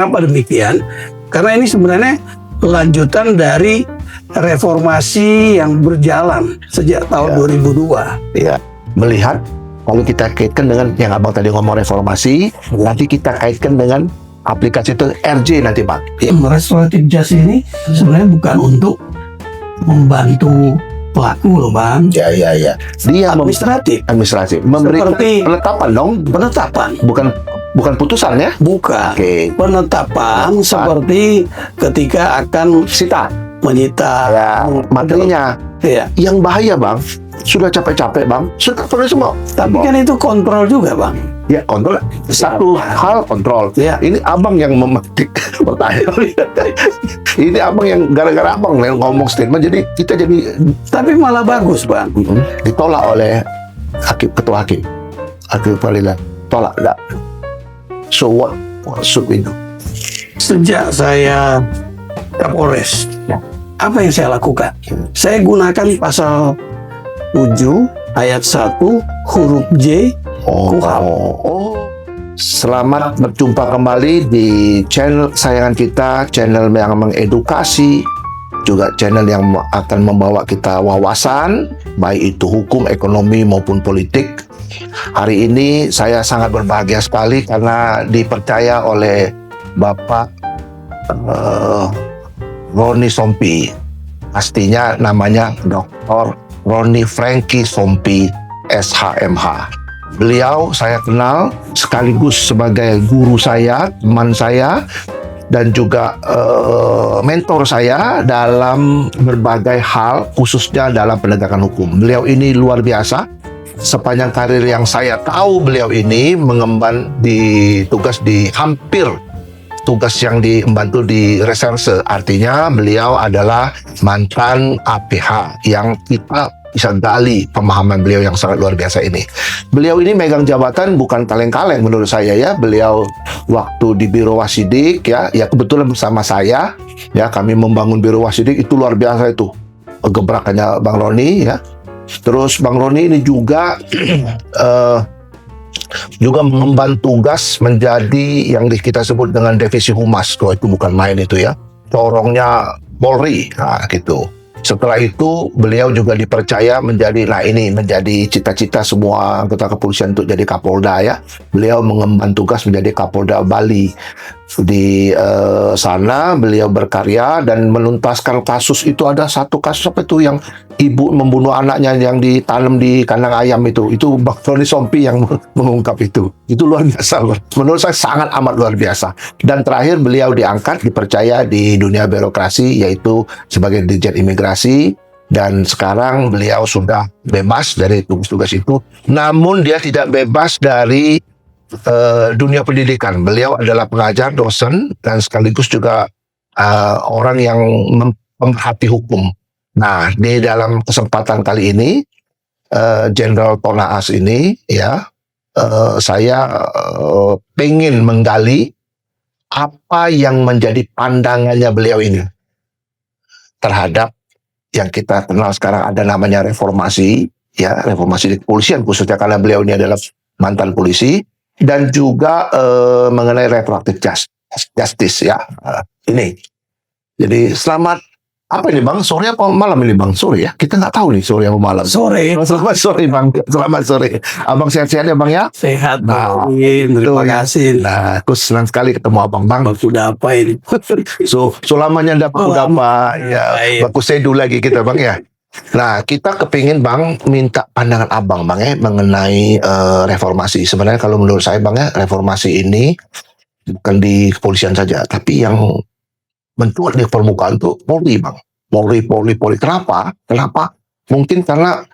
Kenapa demikian? Karena ini sebenarnya lanjutan dari reformasi yang berjalan sejak tahun 2002. Ya, melihat kalau kita kaitkan dengan yang abang tadi ngomong reformasi, nanti kita kaitkan dengan aplikasi itu RJ nanti Bang. Restoratif justice ini sebenarnya bukan untuk membantu pelaku loh Bang. Ya. Dia Administratif. memberikan Seperti penetapan dong, penetapan. bukan putusan ya. Bukan. Oke. Penetapan seperti ketika akan menyita Ya, materinya. ya. Yang bahaya Bang, sudah capek-capek Bang, sudah perlu semua. Tapi kan itu kontrol juga Bang. Ya kontrol, satu hal kontrol. Ya. Ini abang yang memetik pertanyaan. Ini abang yang gara-gara abang yang ngomong statement, jadi kita jadi Tapi malah bagus Bang. ditolak oleh ketua hakim pengadilan. Tolak enggak. So what should we do? Sejak saya Kapolres, apa yang saya lakukan? Saya gunakan pasal 7 ayat 1 huruf J KUHP. Selamat berjumpa kembali di channel kesayangan kita, channel yang mengedukasi, juga channel yang akan membawa kita wawasan, baik itu hukum, ekonomi maupun politik. Hari ini saya sangat berbahagia sekali karena dipercaya oleh Bapak Roni Sompi. Pastinya namanya Dr. Roni Franky Sompi, SHMH. Beliau saya kenal sekaligus sebagai guru saya, teman saya, dan juga mentor saya dalam berbagai hal, khususnya dalam penegakan hukum. Beliau ini luar biasa. Sepanjang karir yang saya tahu, beliau ini mengemban tugas di hampir tugas yang membantu di reserse. Artinya beliau adalah mantan APH yang kita bisa gali pemahaman beliau yang sangat luar biasa ini. Beliau ini megang jabatan bukan kaleng-kaleng menurut saya ya. Beliau waktu di Biro Wasidik ya kebetulan bersama saya ya, kami membangun Biro Wasidik, itu luar biasa itu gebrakannya Bang Roni ya. Terus Bang Roni ini juga juga mengemban tugas menjadi yang kita sebut dengan divisi humas. Itu bukan main itu ya, corongnya Polri, nah gitu. Setelah itu beliau juga dipercaya menjadi cita-cita semua anggota kepolisian untuk jadi Kapolda ya. Beliau mengemban tugas menjadi Kapolda Bali. Di sana beliau berkarya dan menuntaskan kasus itu. Ada satu kasus apa itu yang ibu membunuh anaknya yang ditanam di kandang ayam itu Bang Roni Sompi yang mengungkap itu luar biasa. Menurut saya sangat amat luar biasa. Dan terakhir beliau dipercaya di dunia birokrasi, yaitu sebagai Dirjen Imigrasi, dan sekarang beliau sudah bebas dari tugas-tugas itu. Namun dia tidak bebas dari dunia pendidikan. Beliau adalah pengajar, dosen, dan sekaligus juga orang yang pemerhati hukum. Nah, di dalam kesempatan kali ini, Jenderal Tonaas ini, ya, saya pengen menggali apa yang menjadi pandangannya beliau ini terhadap yang kita kenal sekarang ada namanya reformasi, ya, reformasi di kepolisian khususnya karena beliau ini adalah mantan polisi, dan juga mengenai reproductive justice ya. Ini. Jadi selamat apa ini Bang? Sore apa malam ini Bang? Sore ya? Kita nggak tahu nih sore apa malam. Sore. Selamat sore Bang. Selamat sore. Abang sehat-sehat ya Bang ya? Sehat Nah, Bang. Terima kasih. Nah, aku senang sekali ketemu Abang Bang. Sudah apa ini? So lamanya dapat udah apa? Ya, baku sedu lagi kita Bang ya. Nah, kita kepingin Bang minta pandangan Abang Bang ya mengenai reformasi. Sebenarnya kalau menurut saya Bang ya, reformasi ini bukan di kepolisian saja, tapi yang mencuat di permukaan tuh Polri Bang. Polri. Kenapa? Mungkin karena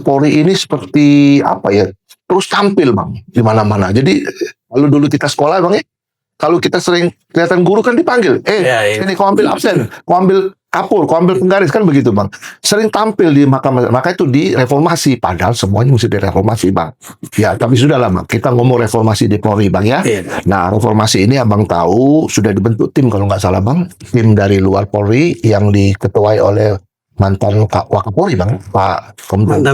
Polri ini seperti apa ya? Terus tampil Bang di mana-mana. Jadi kalau dulu kita sekolah Bang ya, kalau kita sering kelihatan guru kan dipanggil, ini kau ambil absen, kau ambil kapur, kau ambil penggaris, kan begitu Bang. Sering tampil di mahkamah, maka itu direformasi, padahal semuanya mesti direformasi Bang. Ya, tapi sudah lama kita ngomong reformasi di Polri Bang ya. Nah, reformasi ini Abang tahu sudah dibentuk tim kalau nggak salah Bang, tim dari luar Polri yang diketuai oleh mantan Wakapolri Bang, Pak Komjen,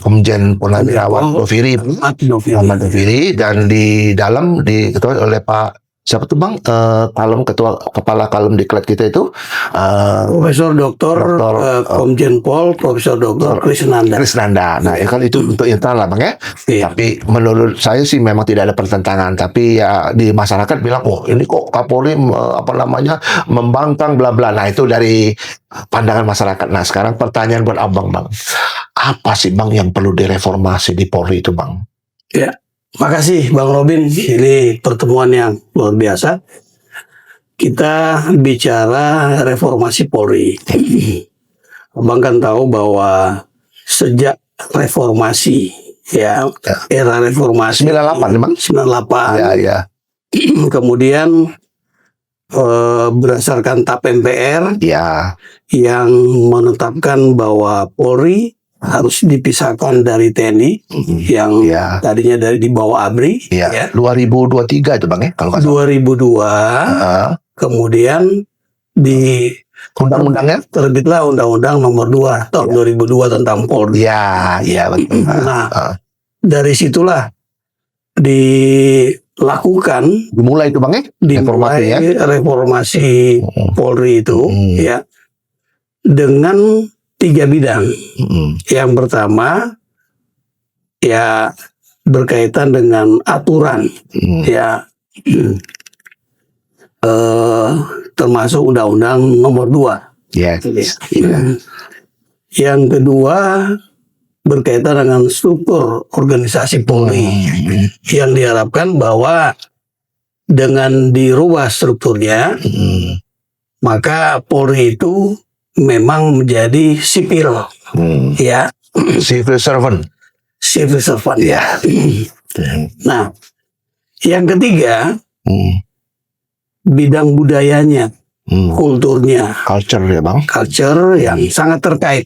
Komjen Purnawirawan Doviri, dan di dalam diketuai oleh Pak Siapa tuh Bang? Kepala kalem diklat kita itu Profesor Dr. Dr. Komjen Pol Profesor Dr. Krisnanda. Krisnanda. Nah, ya kan itu untuk internal lah Bang ya. Iya. Tapi menurut saya sih memang tidak ada pertentangan. Tapi ya di masyarakat bilang, oh ini kok Kapolri membangkang bla bla. Nah itu dari pandangan masyarakat. Nah sekarang pertanyaan buat Abang Bang, apa sih Bang yang perlu direformasi di Polri itu Bang? Ya, makasih Bang Robin. Ini pertemuan yang luar biasa. Kita bicara reformasi Polri. Abang kan tahu bahwa sejak reformasi, ya, era reformasi 98 Bang? 98. Ya. Kemudian berdasarkan TAP MPR Ya. yang menetapkan bahwa Polri harus dipisahkan dari TNI yang tadinya di bawah ABRI. Ya. 2023 itu Bang ya kalau nggak salah. 2002. Kemudian di Undang-undangnya terbitlah Undang-Undang Nomor 2 tahun 2002 tentang Polri. Ya betul. Nah, dari situlah dimulai itu Bang ya? Reformasi Polri itu ya dengan 3 bidang. Yang pertama ya berkaitan dengan aturan ya termasuk Undang-Undang Nomor 2. Yes. Yang kedua berkaitan dengan struktur organisasi Polri yang diharapkan bahwa dengan dirubah strukturnya maka Polri itu memang menjadi sipil ya, civil servant ya. Nah, yang ketiga bidang budayanya, kulturnya, culture ya Bang, culture yang sangat terkait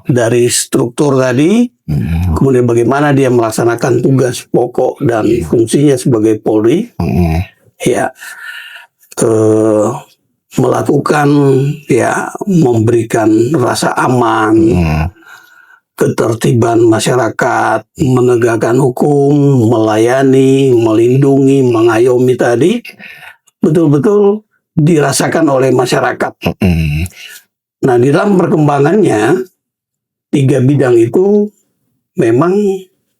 dari struktur tadi, kemudian bagaimana dia melaksanakan tugas pokok dan fungsinya sebagai Polri, ya melakukan ya memberikan rasa aman, ketertiban masyarakat, menegakkan hukum, melayani, melindungi, mengayomi tadi betul-betul dirasakan oleh masyarakat. Nah, di dalam perkembangannya 3 bidang itu memang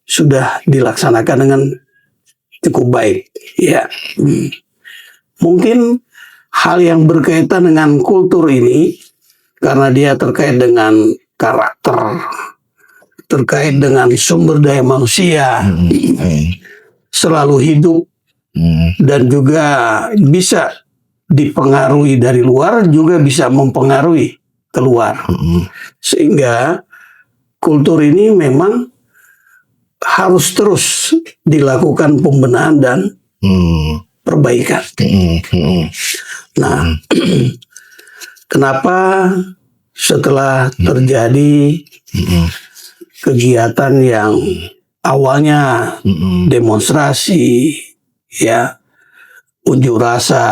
sudah dilaksanakan dengan cukup baik. Ya, mungkin hal yang berkaitan dengan kultur ini karena dia terkait dengan karakter, terkait dengan sumber daya manusia, selalu hidup dan juga bisa dipengaruhi dari luar, juga bisa mempengaruhi keluar. Sehingga kultur ini memang harus terus dilakukan pembenahan dan perbaikan. Nah, kenapa setelah terjadi kegiatan yang awalnya demonstrasi, ya, unjuk rasa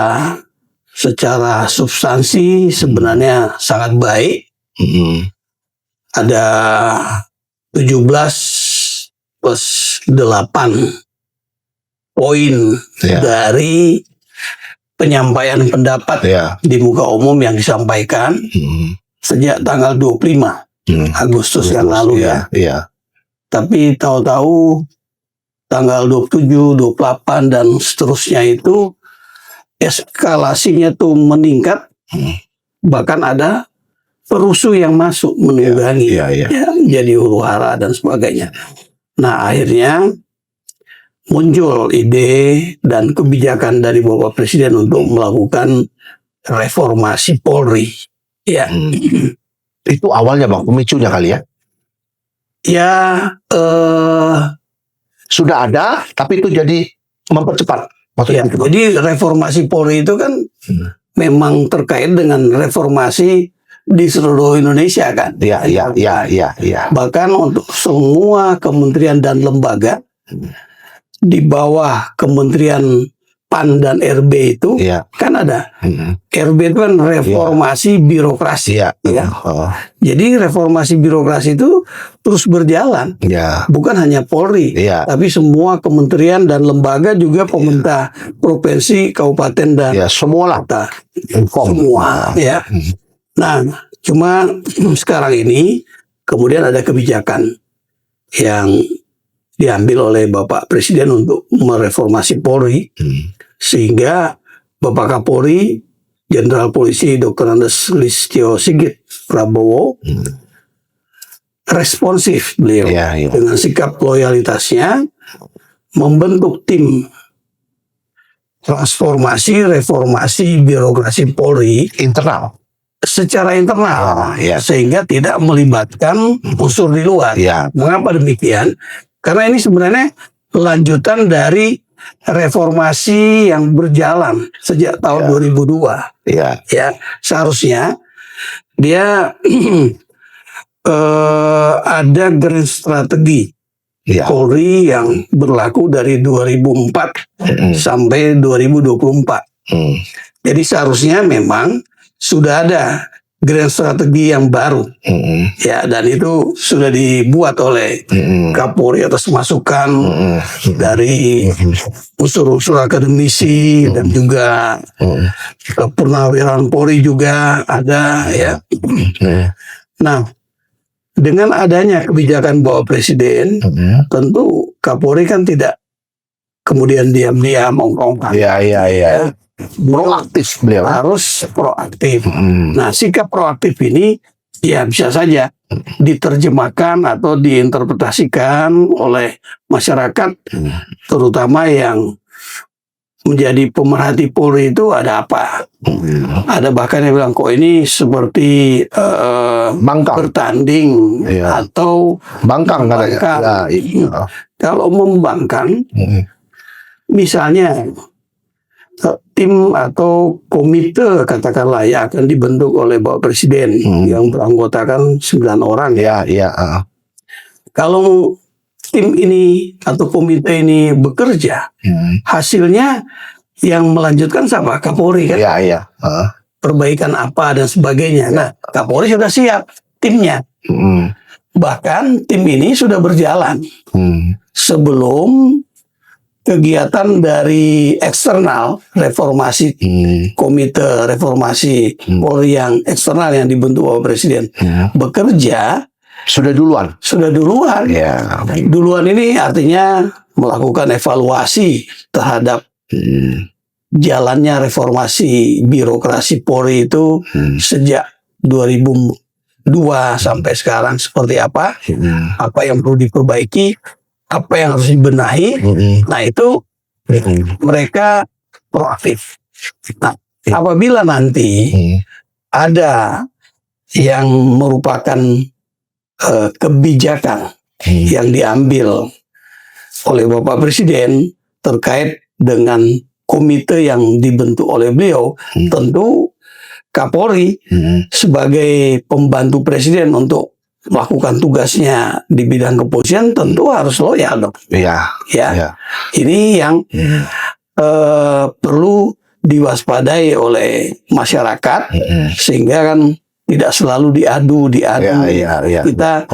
secara substansi sebenarnya sangat baik. Ada 17 plus 8 poin dari penyampaian pendapat di muka umum yang disampaikan sejak tanggal 25 Agustus yang lalu ya. Tapi tahu-tahu tanggal 27, 28 dan seterusnya itu eskalasinya tuh meningkat, bahkan ada perusuh yang masuk menunggangi, ya, menjadi huru-hara dan sebagainya. Nah, akhirnya muncul ide dan kebijakan dari Bapak Presiden untuk melakukan reformasi Polri. Ya, itu awalnya Bang, pemicunya kali ya? Ya, sudah ada, tapi itu jadi mempercepat. Ya, jadi reformasi Polri itu kan memang terkait dengan reformasi di seluruh Indonesia kan. Iya. Bahkan untuk semua kementerian dan lembaga di bawah Kementerian PAN dan RB itu Iya. kan ada. RB itu kan reformasi birokrasi. Iya. Ya. Jadi reformasi birokrasi itu terus berjalan. Iya. Bukan hanya Polri, Iya. tapi semua kementerian dan lembaga juga pemerintah provinsi, kabupaten dan Ya, semua lah. kota. Inform. Semua, ya. Nah, cuma sekarang ini kemudian ada kebijakan yang diambil oleh Bapak Presiden untuk mereformasi Polri, sehingga Bapak Kapolri Jenderal Polisi Dr. Andes Listio Sigit Prabowo responsif beliau Iya. dengan sikap loyalitasnya membentuk tim transformasi reformasi birokrasi Polri Internal. secara internal, Iya. sehingga tidak melibatkan unsur di luar. Iya. Mengapa demikian? Karena ini sebenarnya lanjutan dari reformasi yang berjalan sejak tahun 2002. Iya. Ya, seharusnya dia ada grand strategi Iya. Polri yang berlaku dari 2004 sampai 2024. Jadi seharusnya memang sudah ada grand strategi yang baru, ya, dan itu sudah dibuat oleh Kapolri atas masukan dari unsur-unsur akademisi dan juga purnawirawan Polri juga ada, ya. Nah, dengan adanya kebijakan Bapak Presiden, tentu Kapolri kan tidak kemudian diam-diam ongkong-ongkong. Iya. Proaktif beliau. Harus proaktif. Nah, sikap proaktif ini ya bisa saja diterjemahkan atau diinterpretasikan oleh masyarakat, terutama yang menjadi pemerhati Polri itu ada apa? Ada bahkan yang bilang kok ini seperti Bangkang. bertanding atau Bangkang katanya. Ya, kalau membangkang, misalnya tim atau komite katakanlah yang akan dibentuk oleh Bapak Presiden yang beranggotakan 9 orang. Iya. Kalau tim ini atau komite ini bekerja, hasilnya yang melanjutkan sama Kapolri kan? Iya. Perbaikan apa dan sebagainya. Nah, Kapolri sudah siap timnya. Bahkan tim ini sudah berjalan sebelum kegiatan dari eksternal reformasi komite reformasi Polri yang eksternal yang dibentuk oleh Presiden bekerja Sudah duluan. Ya. Duluan ini artinya melakukan evaluasi terhadap jalannya reformasi birokrasi Polri itu sejak 2002 sampai sekarang seperti apa yang perlu diperbaiki, apa yang harus dibenahi. Nah, itu mereka proaktif. Nah, apabila nanti ada yang merupakan kebijakan yang diambil oleh Bapak Presiden terkait dengan komite yang dibentuk oleh beliau, tentu Kapolri sebagai pembantu Presiden untuk melakukan tugasnya di bidang kepolisian tentu harus loyal dong. Iya. Ini yang perlu diwaspadai oleh masyarakat sehingga kan tidak selalu diadu. Iya. Kita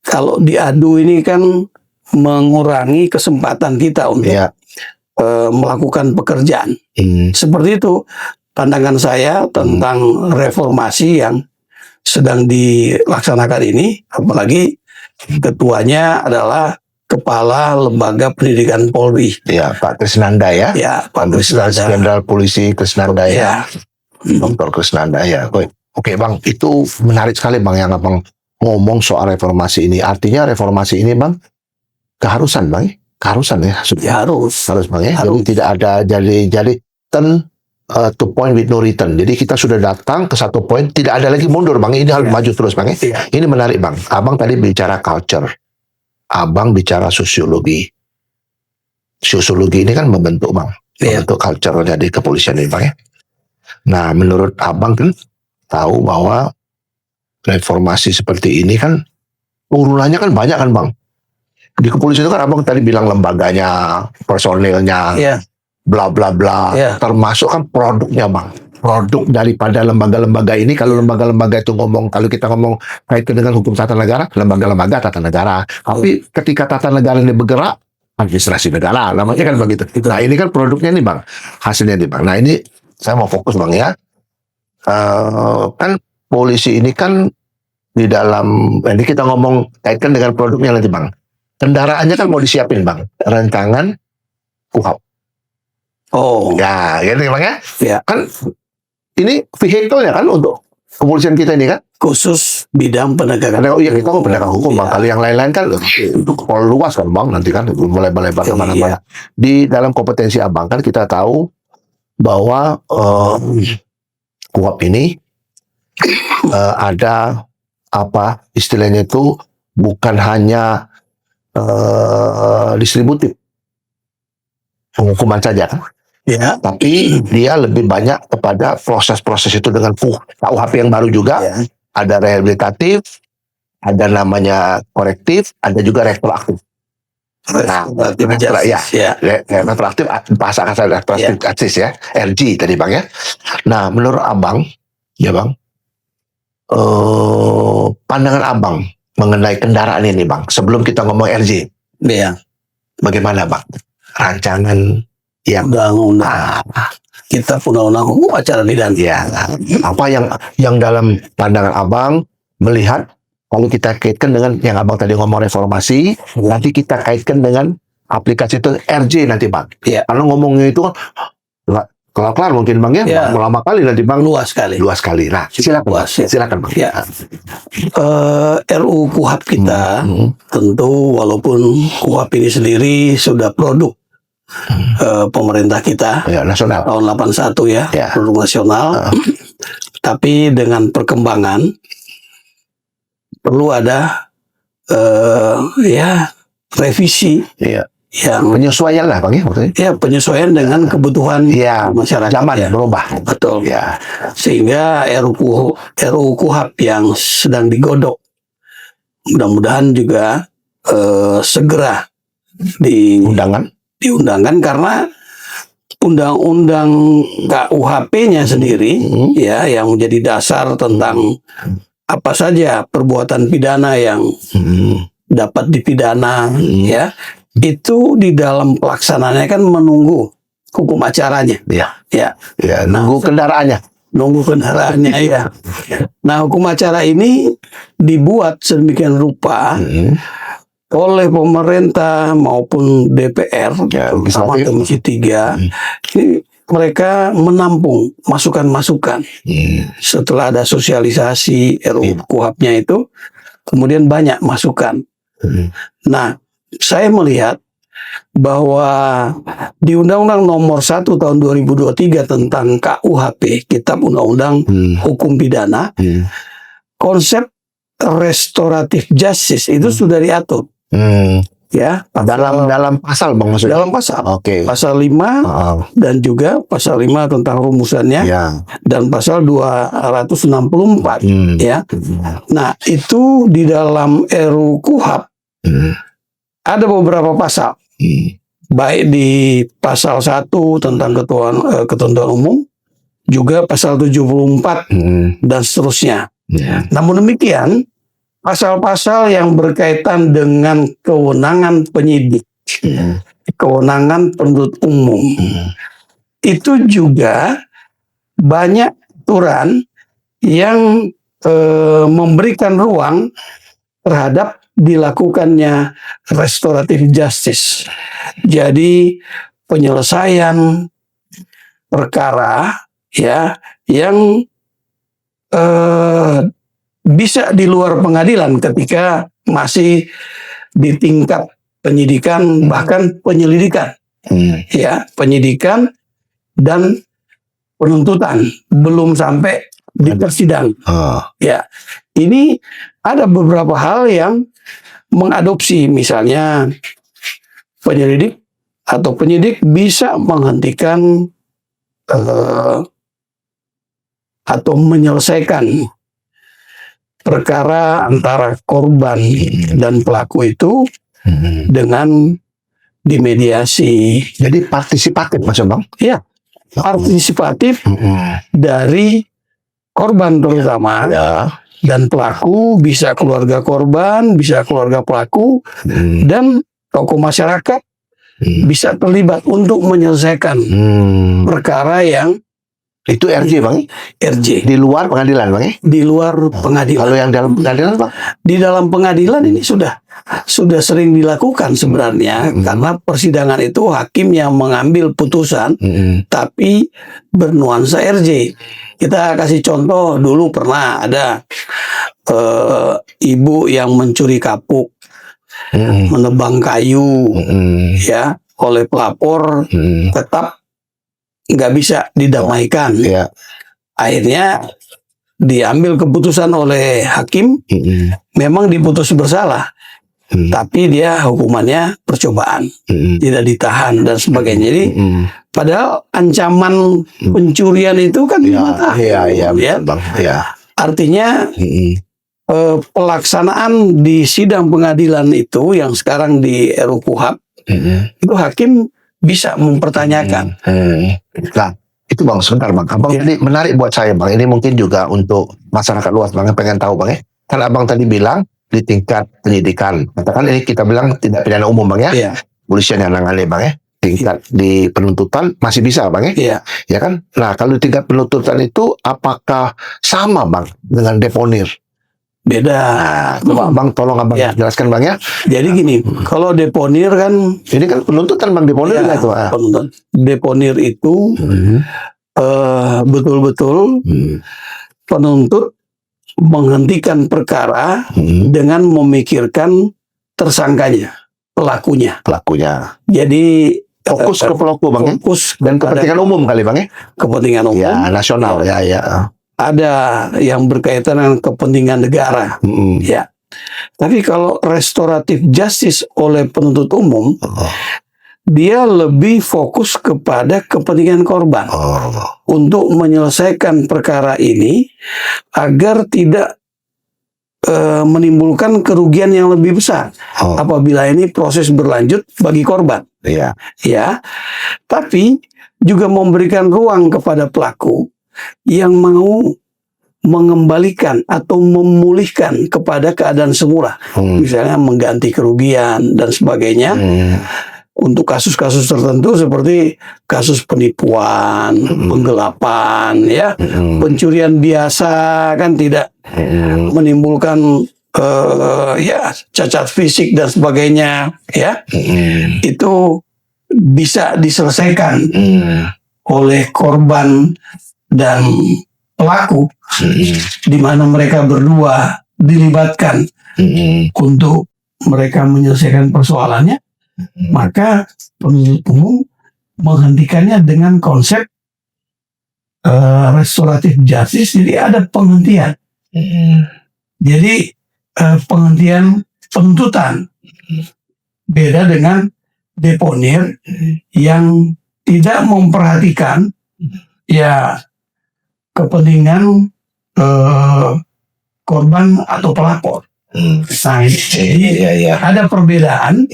kalau diadu ini kan mengurangi kesempatan kita untuk melakukan pekerjaan. Seperti itu pandangan saya tentang reformasi yang sedang dilaksanakan ini, apalagi ketuanya adalah Kepala Lembaga Pendidikan Polri. Ya, Pak Krisnanda ya. Ya, Pak Komisaris Krisnanda. Jenderal Polisi Krisnanda ya. Dr. Krisnanda ya. Oke Bang, itu menarik sekali Bang yang Abang ngomong soal reformasi ini. Artinya reformasi ini Bang keharusan Bang. Keharusan ya. Ya, harus Bang ya. Harus. Jadi tidak ada jadi to point with no return. Jadi kita sudah datang ke satu poin, tidak ada lagi mundur Bang. Ini harus maju terus Bang ya. Ini menarik Bang. Abang tadi bicara culture. Abang bicara sosiologi. Sosiologi ini kan membentuk Bang. Membentuk culture dari kepolisian ini Bang ya. Nah, menurut Abang kan tahu bahwa reformasi seperti ini kan turunannya kan banyak kan Bang. Di kepolisian itu kan Abang tadi bilang lembaganya, personilnya, bla bla bla, Ya. termasuk kan produknya bang, produk daripada lembaga-lembaga ini. Kalau lembaga-lembaga itu ngomong, kalau kita ngomong kaitan dengan hukum tata negara, lembaga-lembaga tata negara. Tapi ketika tata negara ini bergerak, administrasi negara, namanya kan begitu. Nah ini kan produknya nih bang, hasilnya nih bang. Nah ini saya mau fokus bang ya. Kan polisi ini kan di dalam, ini kita ngomong kaitkan dengan produknya nanti bang. Kendaraannya kan mau disiapin bang, rancangan KUHP. Oh, Ya, gitu bang ya. ya. Kan ini vehicle-nya kan untuk kepolisian kita ini kan. Khusus bidang penegakan. Karena ya kita mau penegakan hukum bang. Ya. Kalau yang lain-lain kan itu kalau luas kan bang. Nanti kan mulai melebar kemana-mana. Di dalam kompetensi abang kan kita tahu bahwa KUHP ini ada apa istilahnya itu bukan hanya distributif penghukuman saja kan. Ya. Tapi dia lebih banyak kepada proses-proses itu dengan KUHP yang baru juga. Ya. Ada rehabilitatif, ada namanya korektif, ada juga retroaktif. Nah, retroaktif bahasa kasar retroaktif justice ya, RG tadi bang ya. Nah, menurut abang, ya bang, pandangan abang mengenai kendaraan ini bang, sebelum kita ngomong RG, Ya. bagaimana bang rancangan yang undang-undang kita undang-undang hukum acara pidana. Ya, apa yang dalam pandangan abang melihat kalau kita kaitkan dengan yang abang tadi ngomong reformasi, nanti kita kaitkan dengan aplikasi itu RJ nanti bang. Ya. Karena ngomongnya itu kan kelar-kelar mungkin bang ya, lama kali nanti bang. Luas sekali. Nah, silakan silakan bang. Ya. RUU KUHP kita tentu walaupun KUHP ini sendiri sudah produk pemerintah kita ya, nasional tahun 81 ya, produk nasional. Tapi dengan perkembangan perlu ada revisi yang penyesuaian lah bang ya maksudnya. Ya, penyesuaian dengan kebutuhan masyarakat. Zaman berubah. Betul. Ya. Sehingga RUU KUHP yang sedang digodok mudah-mudahan juga segera diundangkan karena undang-undang KUHP-nya sendiri ya yang menjadi dasar tentang apa saja perbuatan pidana yang dapat dipidana ya itu di dalam pelaksanaannya kan menunggu hukum acaranya. Nunggu kendaraannya ya. Nah, hukum acara ini dibuat sedemikian rupa oleh pemerintah maupun DPR, terutama Komisi 3, ini mereka menampung masukan-masukan. Setelah ada sosialisasi RUU KUHP-nya itu, kemudian banyak masukan. Nah, saya melihat bahwa di Undang-Undang Nomor 1 Tahun 2023 tentang KUHP, Kitab Undang-Undang Hukum Pidana, konsep restoratif justice itu sudah diatur. Ya, dalam pasal bang maksudnya. Dalam pasal. Oke. Pasal 5 dan juga pasal 5 tentang rumusannya dan pasal 264 ya. Nah, itu di dalam RUU KUHP ada beberapa pasal. Baik di pasal 1 tentang ketentuan umum, juga pasal 74 dan seterusnya. Namun demikian, pasal-pasal yang berkaitan dengan kewenangan penyidik, kewenangan penuntut umum, itu juga banyak aturan yang memberikan ruang terhadap dilakukannya restoratif justice. Jadi penyelesaian perkara ya yang bisa di luar pengadilan ketika masih di tingkat penyidikan bahkan penyelidikan. Ya, penyidikan dan penuntutan belum sampai di persidangan. Ya, ini ada beberapa hal yang mengadopsi, misalnya penyelidik atau penyidik bisa menghentikan atau menyelesaikan perkara antara korban dan pelaku itu dengan dimediasi. Jadi partisipatif Bang. Ya, partisipatif dari korban terutama Ya. dan pelaku, bisa keluarga korban, bisa keluarga pelaku, dan tokoh masyarakat bisa terlibat untuk menyelesaikan perkara yang Itu RJ Bang. RJ Di luar pengadilan Bang ya? di luar pengadilan. Kalau yang dalam pengadilan Bang? Di dalam pengadilan ini sudah sering dilakukan sebenarnya, karena persidangan itu hakim yang mengambil putusan tapi bernuansa RJ. Kita kasih contoh, dulu pernah ada ibu yang mencuri kapuk, menebang kayu, ya, oleh pelapor tetap nggak bisa didamaikan. Ya. Akhirnya diambil keputusan oleh hakim, memang diputus bersalah, tapi dia hukumannya percobaan, tidak ditahan dan sebagainya. Jadi padahal ancaman pencurian itu kan 5 tahun. Iya, Ya. Bang. Ya. Artinya pelaksanaan di sidang pengadilan itu yang sekarang di RUU KUHP, itu hakim bisa mempertanyakan. Nah, itu Bang, sebentar Bang. Abang tadi menarik buat saya Bang. Ini mungkin juga untuk masyarakat luas Bang yang pengen tahu Bang ya. Kan Abang tadi bilang di tingkat penyidikan. Katakan ini kita bilang tindak pidana umum Bang ya. Iya. Polisian yang nangani Bang ya. Tingkat di penuntutan masih bisa Bang ya. Iya. Ya kan? Nah, kalau di tingkat penuntutan itu apakah sama Bang dengan deponir? Beda. Coba Bang tolong Abang jelaskan Bang ya. Jadi gini, kalau deponir kan, Ini kan penuntutan Bang, deponir ya, itu. penuntut. Deponir itu betul-betul penuntut menghentikan perkara dengan memikirkan tersangkanya, pelakunya. Jadi Fokus ke pelaku Bang ya. fokus Dan kepada kepentingan umum kali Bang ya. kepentingan umum. Ya, nasional ya. Ada yang berkaitan dengan kepentingan negara. Ya. Tapi kalau restoratif justice oleh penuntut umum, dia lebih fokus kepada kepentingan korban untuk menyelesaikan perkara ini agar tidak menimbulkan kerugian yang lebih besar apabila ini proses berlanjut bagi korban. Iya. Ya, tapi juga memberikan ruang kepada pelaku yang mau mengembalikan atau memulihkan kepada keadaan semula, misalnya mengganti kerugian dan sebagainya. Untuk kasus-kasus tertentu seperti kasus penipuan, penggelapan, ya, pencurian biasa kan tidak menimbulkan ya cacat fisik dan sebagainya, ya, itu bisa diselesaikan oleh korban dan pelaku, di mana mereka berdua dilibatkan untuk mereka menyelesaikan persoalannya. Maka penuntut umum menghentikannya dengan konsep restoratif justice. Jadi ada penghentian. Jadi penghentian penuntutan. Beda dengan deponir yang tidak memperhatikan ya kepentingan korban atau pelapor. Nah, jadi ada perbedaan.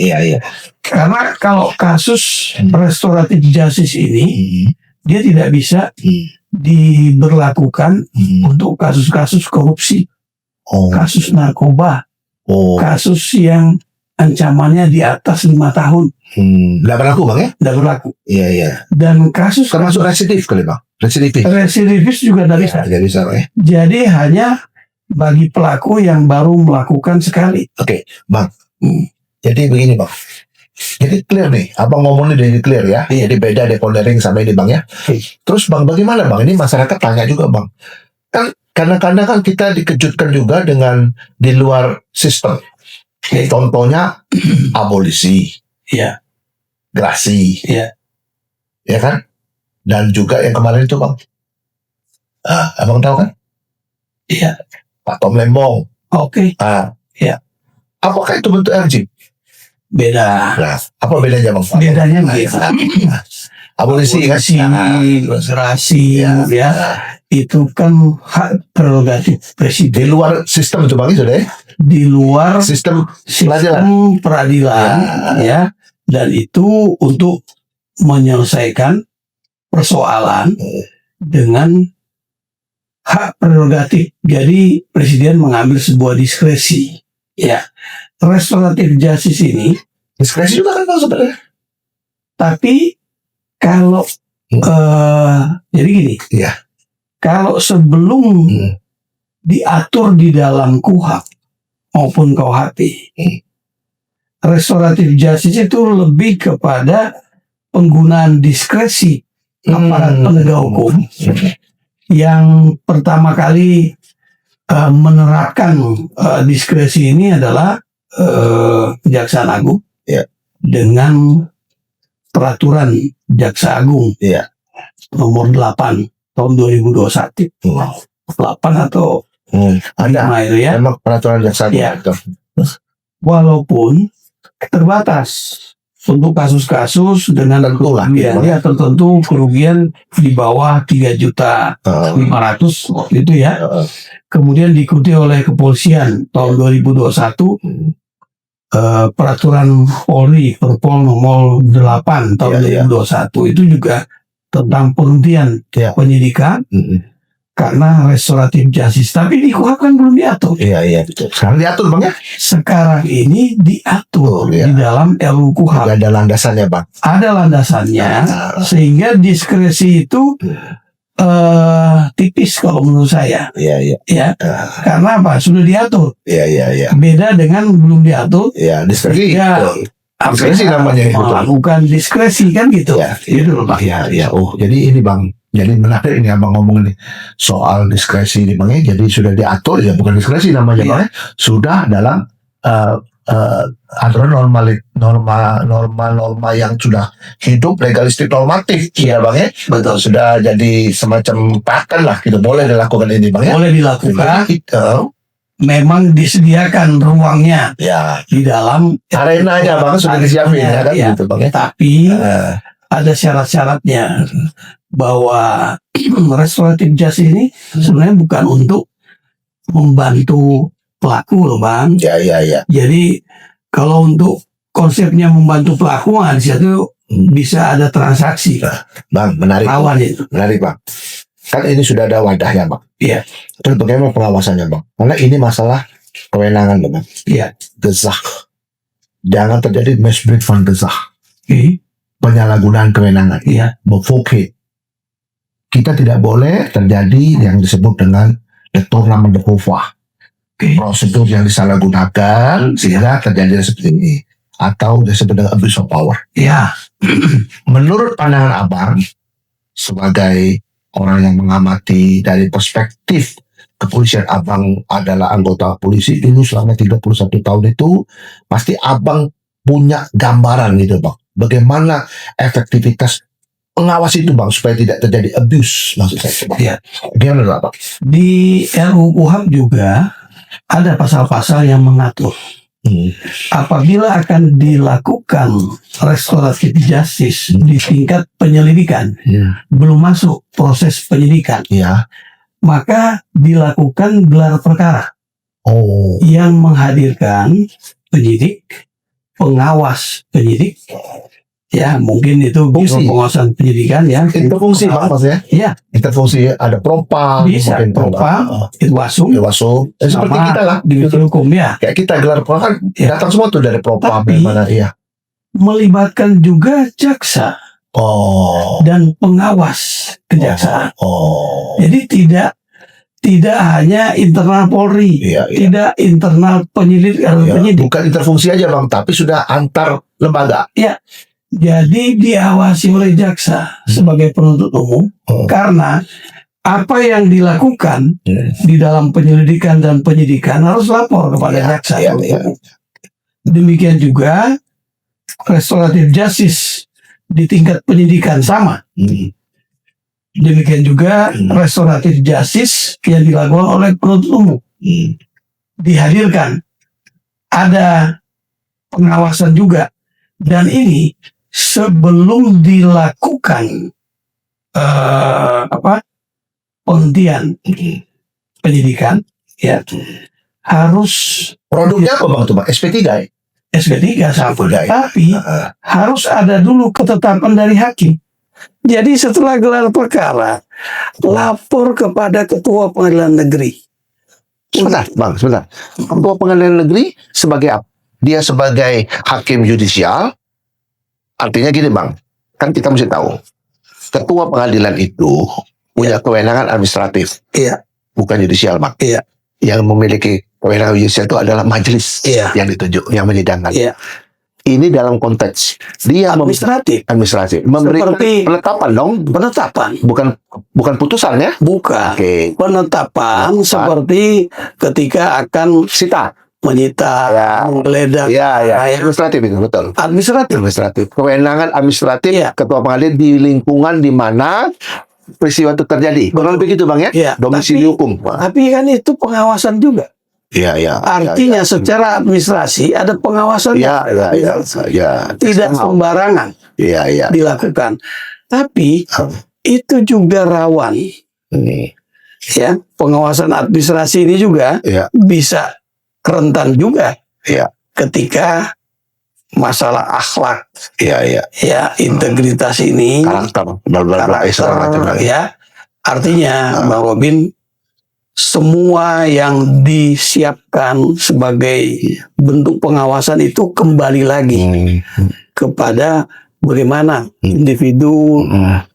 Karena kalau kasus restoratif justice ini dia tidak bisa diberlakukan untuk kasus-kasus korupsi, kasus narkoba, kasus yang ancamannya di atas 5 tahun. Nggak berlaku Bang ya? Tidak berlaku. Iya. Dan kasus Termasuk residif kali Bang? residivis juga tidak bisa. Tidak bisa Bang ya? Jadi hanya bagi pelaku yang baru melakukan sekali. Oke, Bang. Jadi begini Bang. Jadi clear nih, Abang ngomongnya jadi clear ya. Jadi beda deponering sama ini Bang ya. Terus Bang, bagaimana Bang? Ini masyarakat tanya juga Bang. Kan kadang-kadang kan kita dikejutkan juga dengan di luar sistem. Contohnya abolisi, grasi, ya kan? Dan juga yang kemarin itu Bang, Abang tahu kan? Iya. Pak Tom Lembong. Oke. Apakah itu bentuk RJ? Beda. Nah, apa bedanya Bang? Bedanya beda. Abolisi kan? Gerasi, ya, itu kan hak prerogatif Di presiden. luar sistem itu Bang, sudah ya? Di luar Sistem sistem peradilan, ya, Dan itu untuk menyelesaikan persoalan dengan hak prerogatif. Jadi presiden mengambil sebuah diskresi. Ya, restoratif justice ini. Diskresi juga kan kalau sebenarnya. Tapi kalau jadi gini. Iya. Kalau sebelum diatur di dalam KUHP maupun KUHP, restoratif justice itu lebih kepada penggunaan diskresi aparat penegak hukum yang pertama kali menerapkan diskresi ini adalah Kejaksaan Agung dengan peraturan Jaksa Agung nomor 8 tahun 2021. 8 atau ada itu ya. memang peraturan Jaksa Agung itu. Walaupun terbatas untuk kasus-kasus dengan kerugian tertentu, kerugian di bawah 3.500.000 waktu itu ya. Kemudian diikuti oleh kepolisian tahun 2021 peraturan Polri Perpol nomor 8 tahun 2021 itu juga tentang penghentian penyidikan karena restoratif justice. Tapi di KUHP kan belum diatur. Iya betul. Sekarang diatur Bang ya. Sekarang ini diatur di dalam RUU KUHP. Ada landasannya Bang. Ada landasannya sehingga diskresi itu tipis kalau menurut saya. Iya. Ya. Karena apa? Sudah diatur. Iya. Beda dengan belum diatur. Iya, diskresi. Ya, diskresi namanya itu. Melakukan diskresi kan gitu. Gitu loh Bang. Iya. Oh, jadi ini Bang. Jadi menarik ini Abang ngomong ini soal diskresi ini Bang. Jadi sudah diatur ya, bukan diskresi namanya Bang. Sudah dalam aturan norma yang sudah hidup legalistik normatif ya Bang ya. Betul. Sudah jadi semacam pakan lah gitu, boleh dilakukan ini Bang ya. Boleh dilakukan. Memang disediakan ruangnya di dalam arenanya Bang, sudah disiapin ya kan gitu Bang ya. Tapi ada syarat-syaratnya bahwa restoratif justice ini sebenarnya bukan untuk membantu pelaku loh Bang. Iya. Jadi kalau untuk konsepnya membantu pelaku, di situ bisa ada transaksi. Bang, menarik. Lawan itu. Menarik Bang. Kan ini sudah ada wadahnya Bang. Iya. Terus bagaimana pengawasannya Bang? Karena ini masalah kewenangan Bang. Iya. Gezag. Jangan terjadi misbreed van gezag. Penyalahgunaan kewenangan. Iya. Bevoegdheid. Kita tidak boleh terjadi yang disebut dengan tournament de pouvoir. Prosedur yang disalahgunakan sehingga terjadi seperti ini, atau disebut dengan abuse of power. Ya. Menurut pandangan Abang sebagai orang yang mengamati dari perspektif kepolisian, Abang adalah anggota polisi dulu selama 31 tahun itu, pasti Abang punya gambaran gitu Bang. Bagaimana efektivitas pengawas itu Bang supaya tidak terjadi abuse maksud saya Bang. Ya. Gimana Bang? Di RUU KUHP juga ada pasal-pasal yang mengatur apabila akan dilakukan restoratif justice di tingkat penyelidikan, belum masuk proses penyidikan, maka dilakukan gelar perkara yang menghadirkan penyidik, pengawas penyidik, ya mungkin itu pengawasan penyidikan ya. Interfungsi Bang maksudnya? Iya. Interfungsi ada propam, bisa propam, Irwasum, seperti kita lah di hukum ya. Kayak kita gelar perkara kan datang semua tuh dari propam dari mana melibatkan juga jaksa dan pengawas kejaksaan. Jadi tidak hanya internal Polri, tidak internal penyidik penyidik. Bukan interfungsi aja Bang, tapi sudah antar lembaga. Iya. Jadi diawasi oleh jaksa sebagai penuntut umum karena apa yang dilakukan di dalam penyelidikan dan penyidikan harus lapor kepada jaksa. Demikian juga restoratif justice di tingkat penyidikan sama. Demikian juga restoratif justice yang dilakukan oleh penuntut umum dihadirkan. Ada pengawasan juga, dan ini sebelum dilakukan penghentian penyidikan, ya harus produknya apa Bang tuh Bang? SP3 ya? SP3 sama. Budaya. Tapi harus ada dulu ketetapan dari hakim. Jadi setelah gelar perkara, lapor kepada Ketua Pengadilan Negeri. Sebentar, Bang, sebentar. Ketua Pengadilan Negeri sebagai apa? Dia sebagai hakim yudisial. Artinya gini, Bang. Kan kita mesti tahu. Ketua pengadilan itu punya kewenangan administratif. Iya, Bukan yudisial, Bang. iya, Yang memiliki kewenangan yudisial itu adalah majelis Iya. yang ditunjuk, yang menyidangkan. iya. Ini dalam konteks dia administratif memberikan Seperti- penetapan dong, Penetapan, bukan putusan ya. bukan. Oke. Penetapan Penetapan. seperti ketika akan Sita. menyita, Ya. menggeledah. Ya, ya. Nah, Administratif itu betul. administratif. Kewenangan administratif Iya. ketua pengadilan di lingkungan di mana peristiwa itu terjadi. Kurang lebih gitu, Bang ya. Iya, Domisili tapi- hukum. Tapi kan itu pengawasan juga. Iya, iya. Artinya secara administrasi ada pengawasan. Iya, iya, iya. Ya. Tidak sembarangan Iya, iya. dilakukan. Tapi itu juga rawan, Ini. ya. Pengawasan administrasi ini juga Iya, bisa rentan juga iya. ketika masalah akhlak, Iya, iya. ya, integritas ini, Karakter, bla bla bla, segala macam. ya. Artinya, Bang Robin, semua yang disiapkan sebagai bentuk pengawasan itu kembali lagi kepada bagaimana individu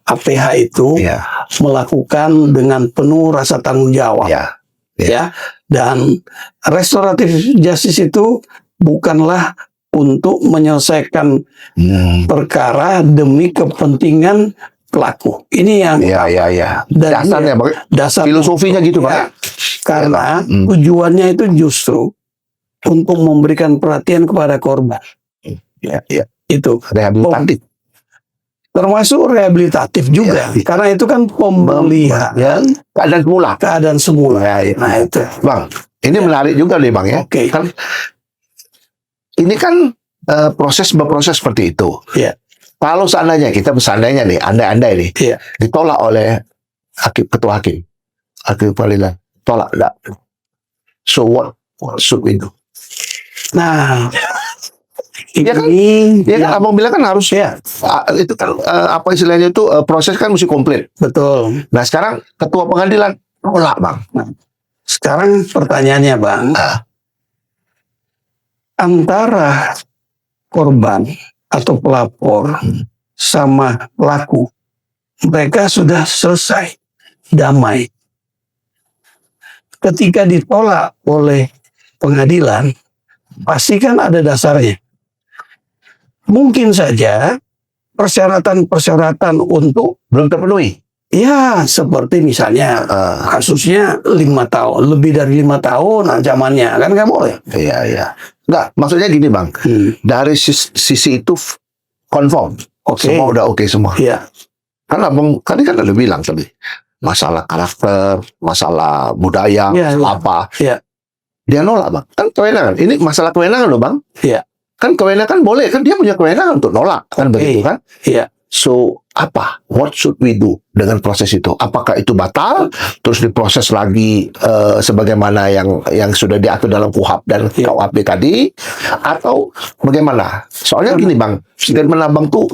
APH itu Iya, melakukan dengan penuh rasa tanggung jawab, iya. ya. Dan restoratif justice itu bukanlah untuk menyelesaikan perkara demi kepentingan pelaku. Ini yang Iya, iya, iya. Dan Dasarnya, Bang. dasar Filosofinya gitu, Bang. ya. Karena Hmm. tujuannya itu justru untuk memberikan perhatian kepada korban. Iya, iya. Itu Rehabilitatif. termasuk rehabilitatif juga. Iya. Karena itu kan pemulihan Ya, keadaan semula. keadaan semula. Ya, ya. Nah itu. Bang, ini menarik juga nih, Bang ya. Oke. Kan ini kan berproses seperti itu. Iya. Kalau seandainya nih, andai-andai nih, Iya. ditolak oleh ketua hakim pengadilan, tolak, enggak. So what should we do? Nah, Iya kan? ini Ya kan, yang- abang bilang kan harus ya, itu kan apa istilahnya itu proses kan mesti komplit. betul. Nah sekarang ketua pengadilan tolak, Bang. Sekarang pertanyaannya, Bang, antara korban atau pelapor sama pelaku, mereka sudah selesai damai. Ketika ditolak oleh pengadilan, pasti kan ada dasarnya. Mungkin saja persyaratan-persyaratan untuk, Belum terpenuhi. ya, seperti misalnya kasusnya 5 tahun, lebih dari 5 tahun ancamannya, kan nggak boleh. Iya, iya. Enggak, maksudnya gini, Bang. Dari sisi itu confirm. Oke. Semua udah oke semua. Iya, Kan abang kan ada bilang tadi masalah karakter, masalah budaya, Iya, iya. apa. Iya. Dia nolak, Bang. Kan kewenangan. Ini masalah kewenangan loh, Bang. Iya. Kan kewenangan boleh, kan dia punya kewenangan untuk nolak, kan Oke. begitu kan? iya. So, apa? What should we do dengan proses itu? Apakah itu batal? Terus diproses lagi sebagaimana yang sudah diatur dalam KUHP dan Iya. KUHP tadi? Atau bagaimana? Soalnya gini, Bang. Statement abang tuh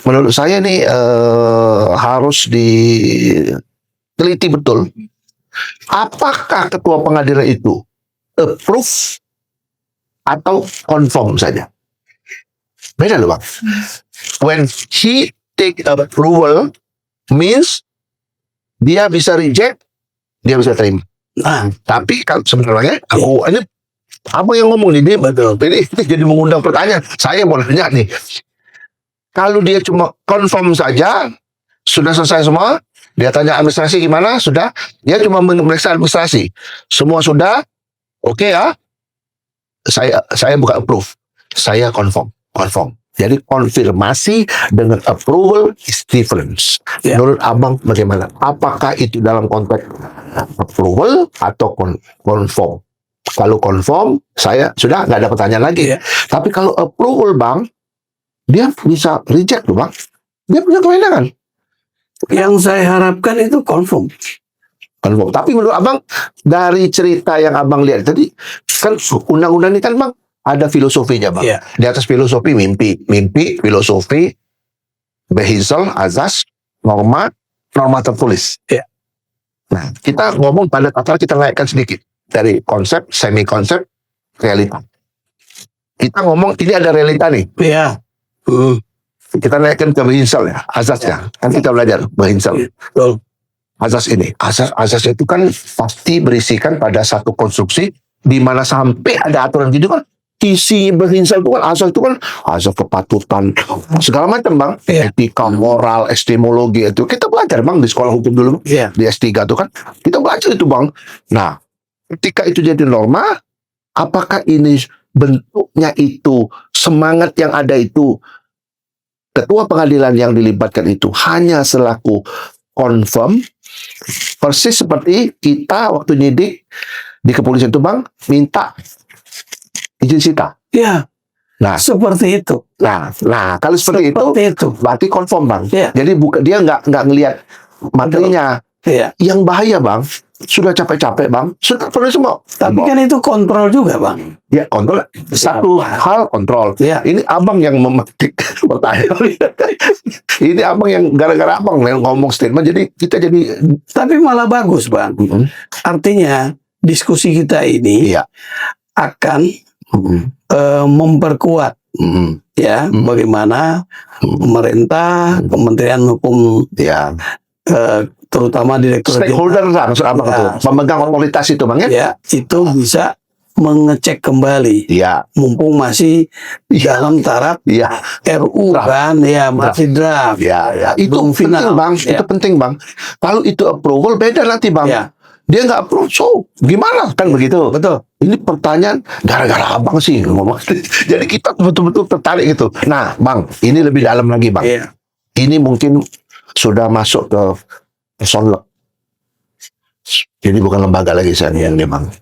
menurut saya ini harus diteliti betul. Apakah ketua pengadilan itu approve atau confirm saja? Beda loh, Bang. When he take approval means dia bisa reject, dia bisa terima. Nah, Tapi kalau sebenarnya aku ini apa yang ngomong nih, dia ini jadi mengundang pertanyaan. Saya mau nanya nih, kalau dia cuma confirm saja, sudah selesai semua, dia tanya administrasi gimana, sudah, dia cuma memeriksa administrasi, semua sudah, oke ya, saya bukan approve, saya confirm. Jadi konfirmasi dengan approval is difference. Ya. Menurut abang bagaimana? Apakah itu dalam konteks approval atau confirm? Kalau confirm, saya sudah nggak ada pertanyaan lagi. Ya. Tapi kalau approval, Bang, dia bisa reject loh, Bang. Dia punya kewenangan. yang saya harapkan itu confirm. Confirm. Tapi menurut abang, dari cerita yang abang lihat tadi, kan undang-undang ini kan, Bang, ada filosofinya, Bang. Iya. Di atas filosofi mimpi, filosofi, behisel, azas, norma tertulis. Iya. Nah, kita ngomong pada tataran kita naikkan sedikit dari konsep, semi konsep, realita. Kita ngomong ini ada realita nih. Iya. Kita naikkan ke behisel ya, azasnya. Kan kita belajar behisel. Betul. Azas ini, azas itu kan pasti berisikan pada satu konstruksi di mana sampai ada aturan gitu kan. Isi behinsel itu kan azas kepatutan segala macam, Bang. Iya. Etika, moral, epistemologi itu kita belajar, Bang, di sekolah hukum dulu. Iya. Di S3 itu kan kita belajar itu, Bang. Nah, ketika itu jadi norma, apakah ini bentuknya itu semangat yang ada itu ketua pengadilan yang dilibatkan itu hanya selaku confirm, persis seperti kita waktu nyidik di kepolisian itu, Bang, minta izin sita. Iya. Nah, Seperti itu. nah, kalau seperti itu, berarti confirm, Bang. Iya. Jadi dia nggak ngelihat materinya. Iya. Yang bahaya, Bang, sudah capek-capek, Bang, sudah tulis semua. Tapi kan itu kontrol juga, Bang. Ya, kontrol. Satu hal kontrol. Iya. Ini abang yang memetik pertanyaan. Ini abang yang gara-gara abang yang ngomong statement, jadi kita jadi. Tapi malah bagus, Bang. Artinya diskusi kita ini Iya. akan memperkuat ya bagaimana pemerintah, Kementerian Hukum, Ya. terutama direktur Stakeholder lah, maksud abang Ya. tuh. Pemegang otoritas itu, Bang, ya? ya itu bisa mengecek kembali, Iya. mumpung masih dalam taraf Iya. RU Draft. kan, ya masih draft, Ya. Itu belum penting, final, Bang. ya. Itu penting, Bang. Kalau itu approval beda nanti, Bang. Ya. Dia nggak approve, so gimana kan begitu? Betul. Ini pertanyaan gara-gara abang sih ngomong. Jadi kita betul-betul tertarik gitu. Nah, Bang, ini lebih dalam lagi, Bang. Iya. Ini mungkin sudah masuk ke personal. Jadi bukan lembaga lagi saya yang Bang.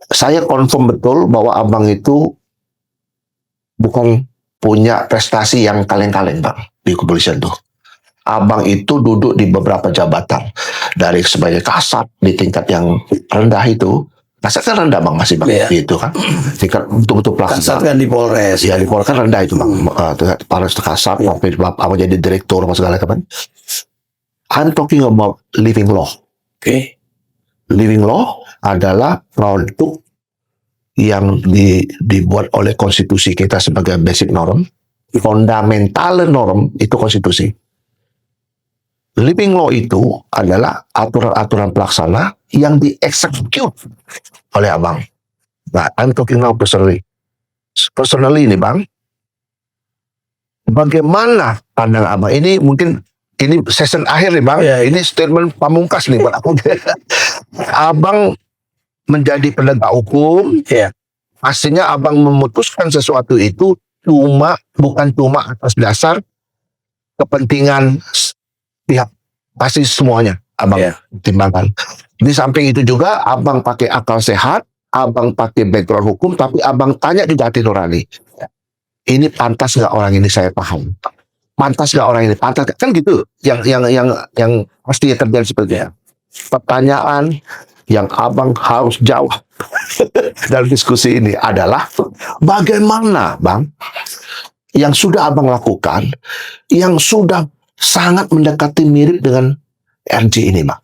Saya confirm betul bahwa abang itu bukan punya prestasi yang kaleng-kaleng, Bang, di kepolisian tuh. Abang itu duduk di beberapa jabatan, dari sebagai kasat di tingkat yang rendah itu. Kasat kan rendah, Bang, masih, Bang, Iya. itu kan tingkat betul-betul Kasat pelaksana. kan di Polres. Ya, di Polres kan rendah itu, Bang. Polres kasat sampai apa jadi direktur apa segala macam. I'm talking about living law. Oke. Living law adalah produk yang dibuat oleh konstitusi kita sebagai basic norm. Fundamental norm itu konstitusi. Living law itu adalah aturan-aturan pelaksana yang dieksekut oleh abang. Nah, I'm talking now personally. Personally ini, Bang, bagaimana pandangan abang? Ini mungkin ini session akhir nih, Bang. Ya, Ini statement pamungkas nih buat aku. Abang menjadi penegak hukum, Iya. pastinya abang memutuskan sesuatu itu bukan cuma atas dasar kepentingan pihak, pasti semuanya abang Iya. timbangkan. Di samping itu juga abang pakai akal sehat, abang pakai background hukum, tapi abang tanya juga hati nurani. Ini pantas nggak orang ini saya paham? Pantas nggak orang ini? Pantas nggak? Kan gitu. Yang pasti terjadi seperti itu. Pertanyaan yang abang harus jawab dalam diskusi ini adalah bagaimana, Bang, yang sudah abang lakukan, yang sudah sangat mendekati mirip dengan RJ ini, Bang.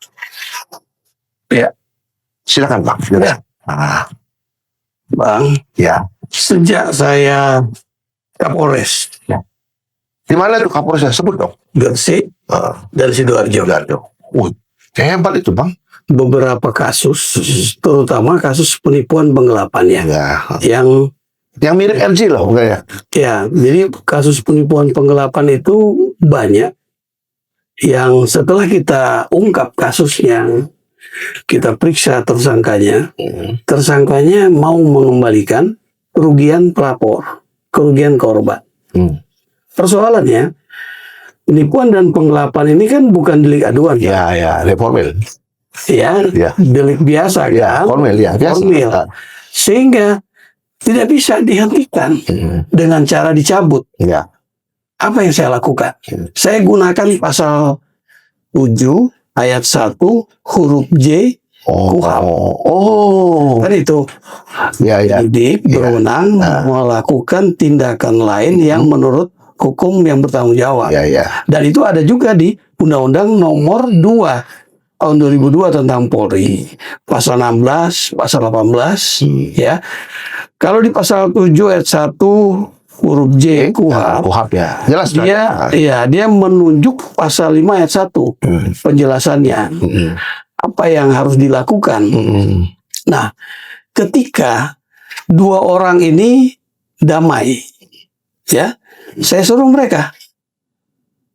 Ya. Silakan, Bang. Ya. Bang, Ya. sejak saya Kapolres Di mana tuh Kapolres? Sebut dong. Gresik dan Sidoarjo, Hebat itu, Bang. beberapa kasus, terutama kasus penipuan penggelapannya, Ya. yang mirip RJ loh, enggak ya? ya, jadi kasus penipuan penggelapan itu banyak yang setelah kita ungkap kasusnya, kita periksa tersangkanya mau mengembalikan kerugian pelapor, kerugian korban. Persoalannya, penipuan dan penggelapan ini kan bukan delik aduan, Ya, reformil. ya, Ya. delik biasa Ya, kan, formil, ya, biasa. formil. Sehingga tidak bisa dihentikan dengan cara dicabut. Ya. Apa yang saya lakukan? Saya gunakan pasal 7 ayat 1 huruf J KUHP. Kan itu Ya, ya. penyidik berwenang melakukan tindakan lain yang menurut hukum yang bertanggung jawab. Ya, ya. Dan itu ada juga di Undang-Undang Nomor 2 tahun 2002 tentang Polri, pasal 16, pasal 18, ya. Kalau di pasal 7 ayat 1 huruf J KUHP, KUHP ya. Jelas dia menunjuk pasal 5 ayat 1 penjelasannya apa yang harus dilakukan. Nah, ketika dua orang ini damai, ya, saya suruh mereka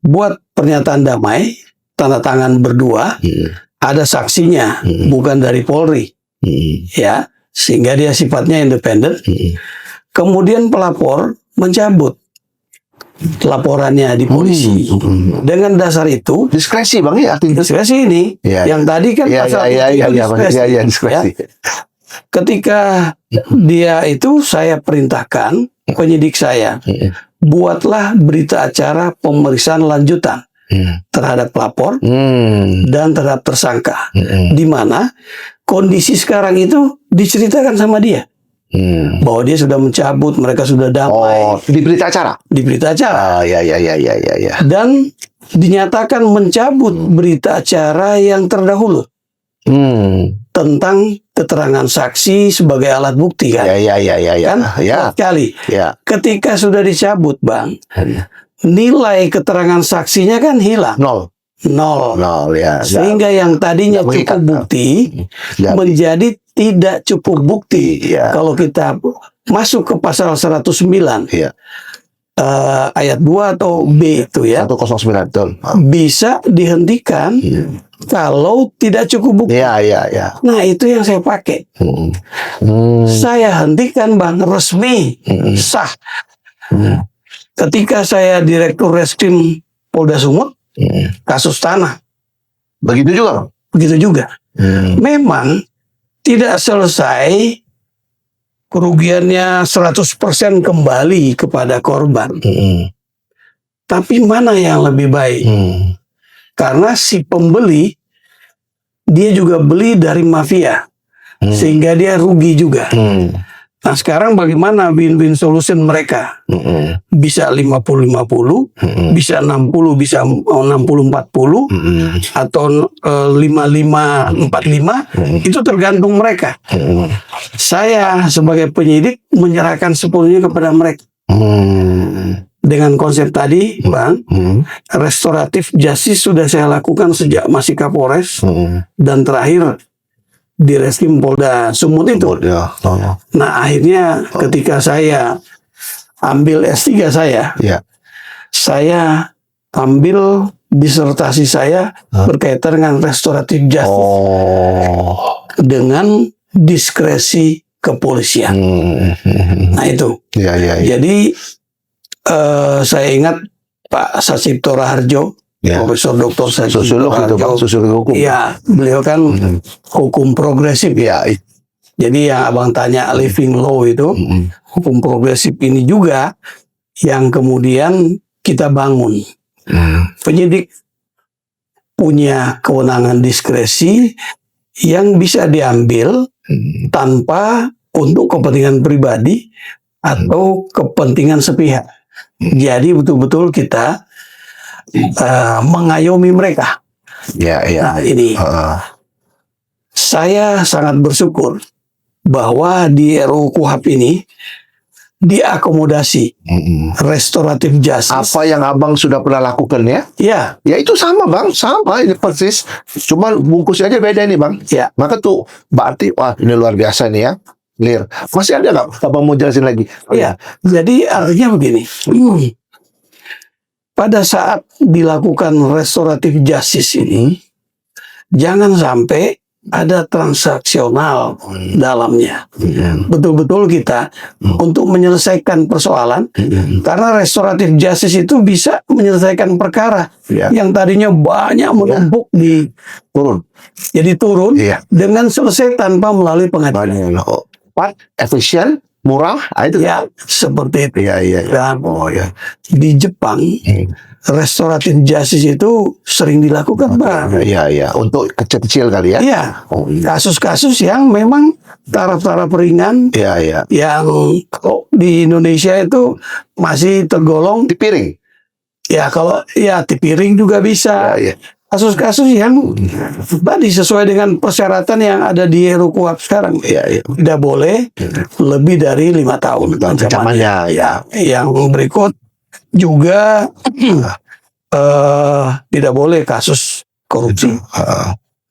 buat pernyataan damai, tanda tangan berdua, ada saksinya, bukan dari Polri, ya, sehingga dia sifatnya independen. Kemudian pelapor mencabut laporannya di polisi. Dengan dasar itu, diskresi Bang ya artinya. diskresi ini, yang tadi kan pasal diskresi. Ketika dia itu, saya perintahkan penyidik saya, buatlah berita acara pemeriksaan lanjutan terhadap pelapor dan terhadap tersangka, di mana kondisi sekarang itu diceritakan sama dia bahwa dia sudah mencabut, mereka sudah damai. Di berita acara. Di berita acara. Ya. Dan dinyatakan mencabut berita acara yang terdahulu tentang keterangan saksi sebagai alat bukti kan. Ya. Kan? Sekali. Ya. Ketika sudah dicabut, Bang, nilai keterangan saksinya kan hilang. Nol. Ya. Sehingga yang tadinya cukup bukti menjadi tidak cukup bukti. Kalau kita masuk ke pasal 109 ayat 2 atau B itu ya, 109 betul. bisa dihentikan kalau tidak cukup bukti. Ya. Nah, itu yang saya pakai. Saya hentikan, Bang, resmi, sah. Ketika saya Direktur Reskrim Polda Sumut, kasus tanah. Begitu juga, Bang? Begitu juga. Memang tidak selesai, kerugiannya 100% kembali kepada korban. Tapi mana yang lebih baik? Karena si pembeli, dia juga beli dari mafia, sehingga dia rugi juga. Nah, sekarang bagaimana win-win solution mereka? Bisa 50-50, bisa 60, bisa 60-40, atau 55-45, itu tergantung mereka. Saya sebagai penyidik menyerahkan sepenuhnya kepada mereka. Dengan konsep tadi, Bang, restoratif justice sudah saya lakukan sejak masih Kapolres, dan terakhir di Reskrim Polda Sumut itu. Nah, akhirnya ketika saya ambil S3 saya ambil disertasi saya berkaitan dengan restoratif justice dengan diskresi kepolisian. Nah, itu. Jadi saya ingat Pak Sasipto Raharjo, Profesor Dr. Sosiolog itu, Bang, sosiolog hukum. Iya, beliau kan hukum progresif. Jadi yang Abang tanya living law itu, hukum progresif ini juga yang kemudian kita bangun. Penyidik punya kewenangan diskresi yang bisa diambil tanpa untuk kepentingan pribadi atau kepentingan sepihak. Jadi betul-betul kita mengayomi mereka. Nah, ini saya sangat bersyukur bahwa di RUU KUHP ini diakomodasi restoratif justice. Apa yang Abang sudah pernah lakukan ya? Ya itu sama, Bang, sama ini persis. Cuma bungkusnya aja beda ini, Bang. Maka tuh berarti wah ini luar biasa nih ya. Clear. Masih ada nggak? Abang mau jelasin lagi? Jadi artinya begini. Pada saat dilakukan restoratif justice ini, jangan sampai ada transaksional dalamnya. Betul-betul kita untuk menyelesaikan persoalan, karena restoratif justice itu bisa menyelesaikan perkara yang tadinya banyak menumpuk jadi turun dengan selesai tanpa melalui pengadilan. Efisien, murah, itu seperti itu. Ya. Di Jepang restoratif justice itu sering dilakukan, Bang. Iya. Untuk kecil-kecil kali ya. Iya, Oh, iya. kasus-kasus yang memang taraf-taraf ringan Iya. yang kalau di Indonesia itu masih tergolong Di piring. ya kalau ya tipiring juga bisa. Iya. Kasus-kasus yang tadi sesuai dengan persyaratan yang ada di RUU sekarang. Iya. Tidak boleh lebih dari 5 tahun Ancamannya, ya. Yang berikut juga tidak boleh kasus korupsi,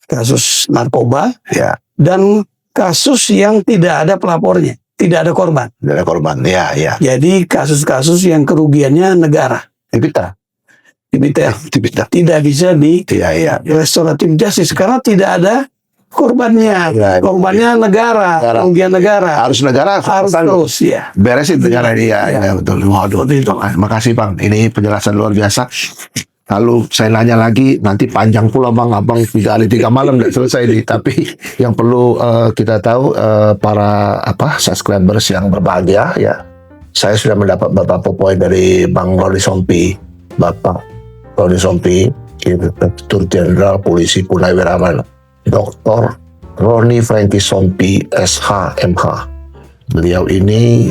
kasus narkoba, Ya. dan kasus yang tidak ada pelapornya, tidak ada korban. Dari korban. Iya. Jadi kasus-kasus yang kerugiannya negara Dipita. tidak bisa di Iya. restoratif justice karena tidak ada korbannya. Ya, Korbannya negara, Negara. kerugian negara. Harus negara Harus terus ya. beresin negara ini ya. Iya. Ya, betul. Waduh. Makasih Bang. Ini penjelasan luar biasa. Lalu saya nanya lagi, nanti panjang pula Bang, Abang 3 hari 3 malam nggak selesai nih. Tapi yang perlu kita tahu para subscribers yang berbahagia ya, saya sudah mendapat beberapa poin dari Bang Roni Sompi, Bapak Roni Sompi, Direktur Jenderal Polisi Purnawirawan, Dr. Roni Franky Sompi, SH, MH. Beliau ini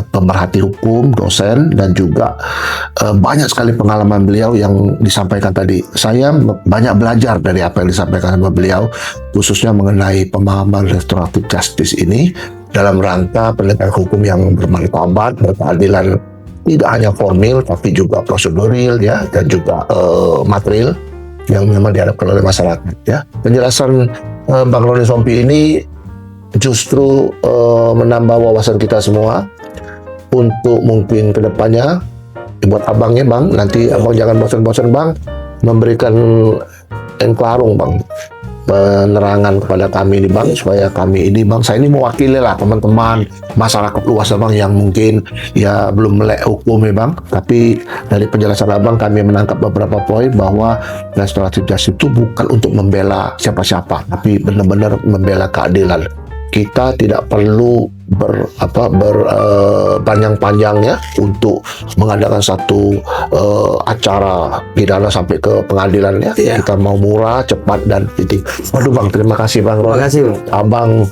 pemerhati hukum, dosen, dan juga banyak sekali pengalaman beliau yang disampaikan tadi. Saya banyak belajar dari apa yang disampaikan sama beliau, khususnya mengenai pemahaman restoratif justice ini dalam rangka penegakan hukum yang bermartabat, berkeadilan, tidak hanya formil tapi juga prosedural ya, dan juga material yang memang diharapkan oleh masyarakat ya. Penjelasan Bang Roni Sompi ini justru menambah wawasan kita semua untuk mungkin kedepannya buat abangnya Bang, nanti abang jangan bosan-bosan Bang memberikan engklarung Bang, penerangan kepada kami ini Bang, supaya kami ini Bang, saya ini mewakili lah teman-teman masyarakat luas Bang yang mungkin ya belum melek hukum ya Bang, tapi dari penjelasan abang kami menangkap beberapa poin bahwa restoratif justice itu bukan untuk membela siapa-siapa, tapi benar-benar membela keadilan. Kita tidak perlu berpanjang-panjang ya untuk mengadakan satu acara pidana sampai ke pengadilan ya. Iya. Kita mau murah, cepat, dan titik. Waduh Bang, terima kasih Bang. Terima kasih, Bang. Abang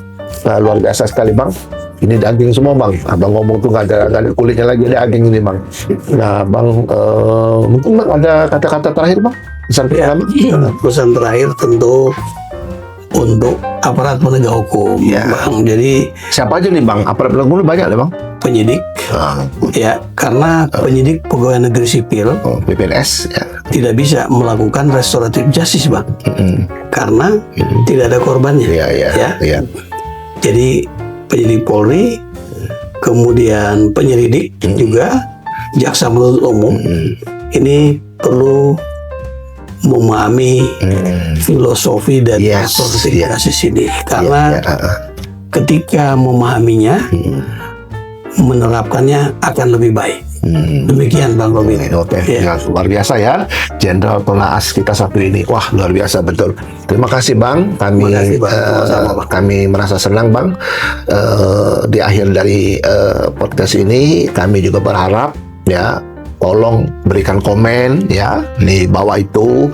luar biasa sekali Bang. Ini daging semua Bang. Abang ngomong tuh nggak ada kulitnya lagi, daging ini Bang. Nah Bang, mungkin Bang ada kata-kata terakhir Bang? Pesan Ya, pesan terakhir tentu untuk aparat penegak hukum, Ya. Bang. Jadi siapa aja nih Bang? Aparat penegak hukum banyak ya Bang? penyidik, ya, karena penyidik pegawai negeri sipil PPNS ya. tidak bisa melakukan restoratif justice, Bang, karena tidak ada korbannya. Iya. Jadi penyidik Polri, kemudian penyelidik juga, jaksa penuntut umum, ini perlu memahami filosofi dari Yes, restoratif yeah. justice ini, karena Iya. ketika memahaminya, menerapkannya akan lebih baik. Demikian Bang Robin. Oke, Ya. ya, luar biasa ya, Jenderal Tonaas kita satu ini. Wah, luar biasa betul. Terima kasih Bang. Kami Terima kasih, Bang. Sama-sama, Bang. kami merasa senang Bang. Di akhir dari podcast ini, kami juga berharap ya, tolong berikan komen ya di bawah itu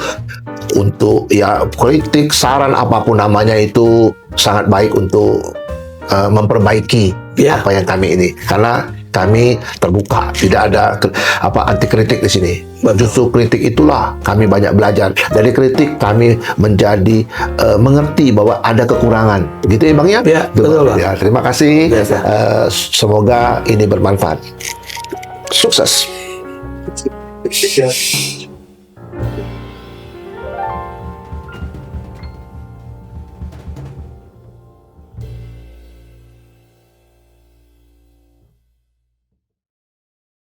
untuk ya kritik, saran apapun namanya itu sangat baik untuk memperbaiki Ya. apa yang kami ini, karena kami terbuka, tidak ada anti kritik di sini. Justru kritik itulah kami banyak belajar. Dari kritik kami menjadi mengerti bahwa ada kekurangan. Gitu ya Bang ya? Ya, betul, Bang. Ya, terima kasih. Biasa. Semoga ini bermanfaat. Sukses. Ya.